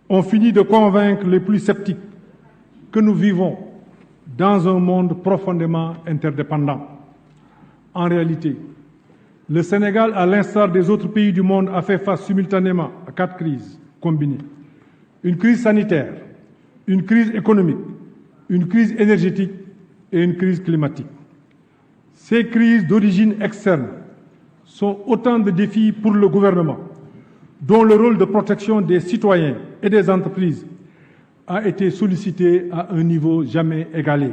ont fini de convaincre les plus sceptiques que nous vivons dans un monde profondément interdépendant. En réalité, le Sénégal, à l'instar des autres pays du monde, a fait face simultanément à 4 crises combinées. Une crise sanitaire, une crise économique, une crise énergétique et une crise climatique. Ces crises d'origine externe sont autant de défis pour le gouvernement, dont le rôle de protection des citoyens et des entreprises a été sollicité à un niveau jamais égalé.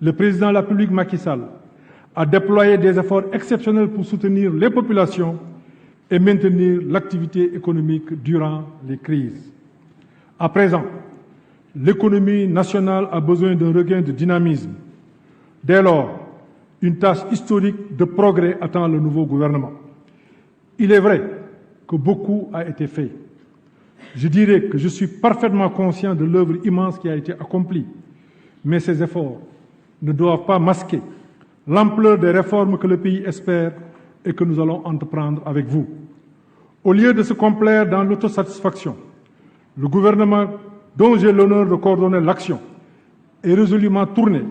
Le président de la République, Macky Sall, a déployé des efforts exceptionnels pour soutenir les populations et maintenir l'activité économique durant les crises. À présent, l'économie nationale a besoin d'un regain de dynamisme. Dès lors, une tâche historique de progrès attend le nouveau gouvernement. Il est vrai que beaucoup a été fait. Je dirais que je suis parfaitement conscient de l'œuvre immense qui a été accomplie, mais ces efforts ne doivent pas masquer l'ampleur des réformes que le pays espère et que nous allons entreprendre avec vous. Au lieu de se complaire dans l'autosatisfaction, le gouvernement dont j'ai l'honneur de coordonner l'action est résolument tourné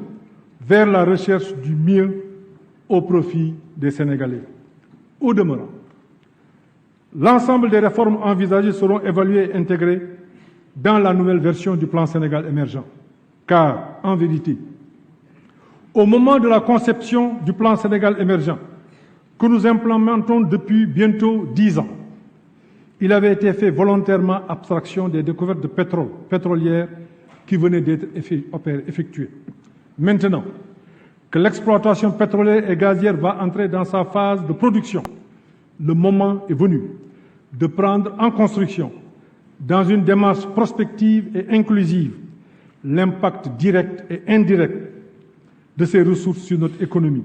vers la recherche du mieux au profit des Sénégalais. Au demeurant, l'ensemble des réformes envisagées seront évaluées et intégrées dans la nouvelle version du plan Sénégal émergent. Car, en vérité, au moment de la conception du plan Sénégal émergent, que nous implémentons depuis bientôt 10 ans, il avait été fait volontairement abstraction des découvertes de pétrolières qui venaient d'être effectuées. Maintenant que l'exploitation pétrolière et gazière va entrer dans sa phase de production, le moment est venu de prendre en construction, dans une démarche prospective et inclusive, l'impact direct et indirect de ces ressources sur notre économie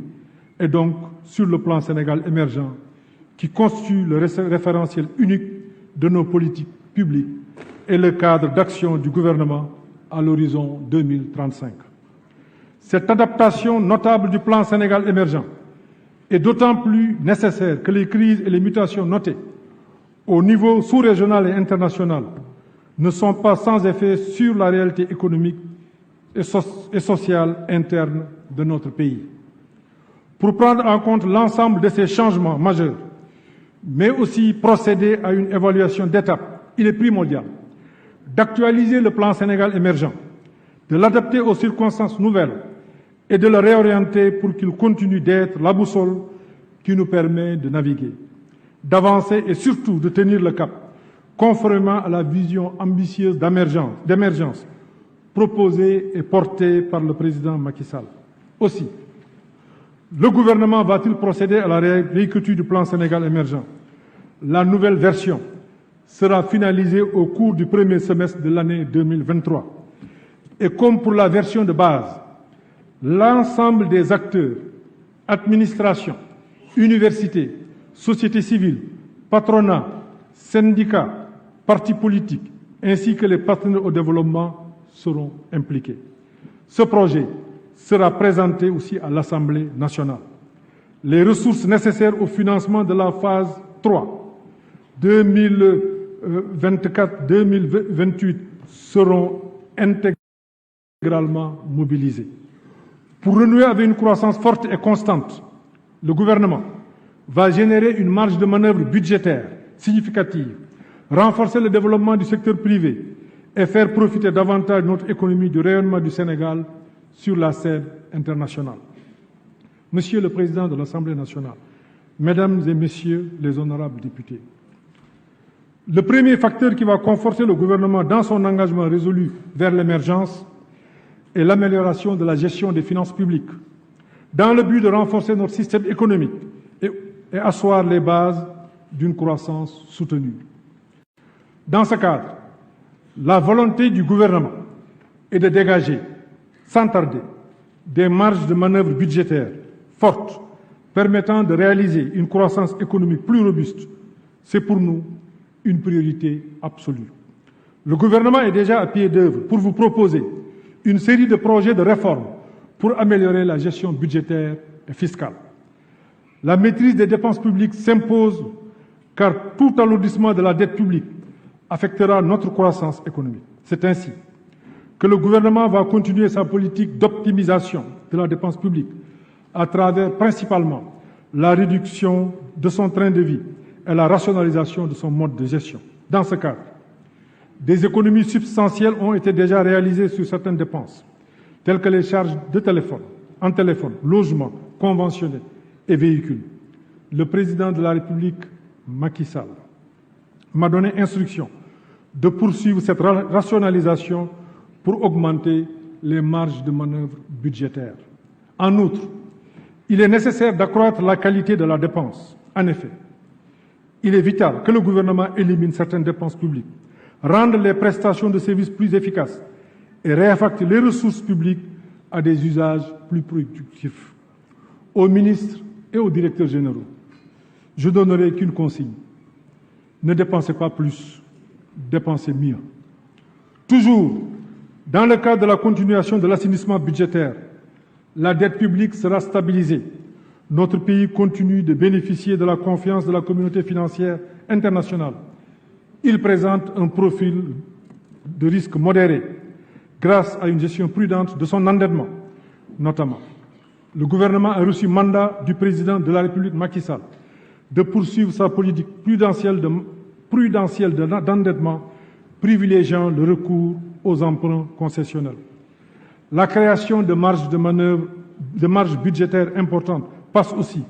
et donc sur le plan Sénégal émergent qui constitue le référentiel unique de nos politiques publiques et le cadre d'action du gouvernement à l'horizon 2035. Cette adaptation notable du plan Sénégal émergent est d'autant plus nécessaire que les crises et les mutations notées au niveau sous-régional et international ne sont pas sans effet sur la réalité économique et sociale interne de notre pays. Pour prendre en compte l'ensemble de ces changements majeurs, mais aussi procéder à une évaluation d'étape, il est primordial d'actualiser le plan Sénégal émergent, de l'adapter aux circonstances nouvelles et de le réorienter pour qu'il continue d'être la boussole qui nous permet de naviguer, d'avancer et surtout de tenir le cap, conformément à la vision ambitieuse d'émergence proposée et portée par le président Macky Sall. Aussi, le gouvernement va-t-il procéder à la réécriture du plan Sénégal émergent? La nouvelle version sera finalisée au cours du premier semestre de l'année 2023. Et comme pour la version de base, l'ensemble des acteurs, administration, universités, société civile, patronat, syndicats, partis politiques, ainsi que les partenaires au développement seront impliqués. Ce projet sera présenté aussi à l'Assemblée nationale. Les ressources nécessaires au financement de la phase 3, 2024-2028, seront intégralement mobilisées. Pour renouer avec une croissance forte et constante, le gouvernement va générer une marge de manœuvre budgétaire significative, renforcer le développement du secteur privé et faire profiter davantage notre économie du rayonnement du Sénégal sur la scène internationale. Monsieur le Président de l'Assemblée nationale, Mesdames et Messieurs les honorables députés, le premier facteur qui va conforter le gouvernement dans son engagement résolu vers l'émergence est l'amélioration de la gestion des finances publiques, dans le but de renforcer notre système économique et asseoir les bases d'une croissance soutenue. Dans ce cadre, la volonté du gouvernement est de dégager, sans tarder, des marges de manœuvre budgétaires fortes permettant de réaliser une croissance économique plus robuste. C'est pour nous une priorité absolue. Le gouvernement est déjà à pied d'œuvre pour vous proposer une série de projets de réforme pour améliorer la gestion budgétaire et fiscale. La maîtrise des dépenses publiques s'impose car tout alourdissement de la dette publique affectera notre croissance économique. C'est ainsi que le gouvernement va continuer sa politique d'optimisation de la dépense publique à travers principalement la réduction de son train de vie et la rationalisation de son mode de gestion. Dans ce cadre, des économies substantielles ont été déjà réalisées sur certaines dépenses, telles que les charges de téléphone, en téléphone, logement, conventionnel et véhicules. Le président de la République, Macky Sall, m'a donné instruction de poursuivre cette rationalisation pour augmenter les marges de manœuvre budgétaires. En outre, il est nécessaire d'accroître la qualité de la dépense. En effet, il est vital que le gouvernement élimine certaines dépenses publiques, rende les prestations de services plus efficaces et réaffecte les ressources publiques à des usages plus productifs. Aux ministres et aux directeurs généraux, je donnerai qu'une consigne. Ne dépensez pas plus, dépensez mieux. Toujours, dans le cadre de la continuation de l'assainissement budgétaire, la dette publique sera stabilisée. Notre pays continue de bénéficier de la confiance de la communauté financière internationale. Il présente un profil de risque modéré grâce à une gestion prudente de son endettement. Notamment, le gouvernement a reçu mandat du président de la République Macky Sall de poursuivre sa politique prudentielle d'endettement, privilégiant le recours aux emprunts concessionnels. La création de marges budgétaires importantes passe aussi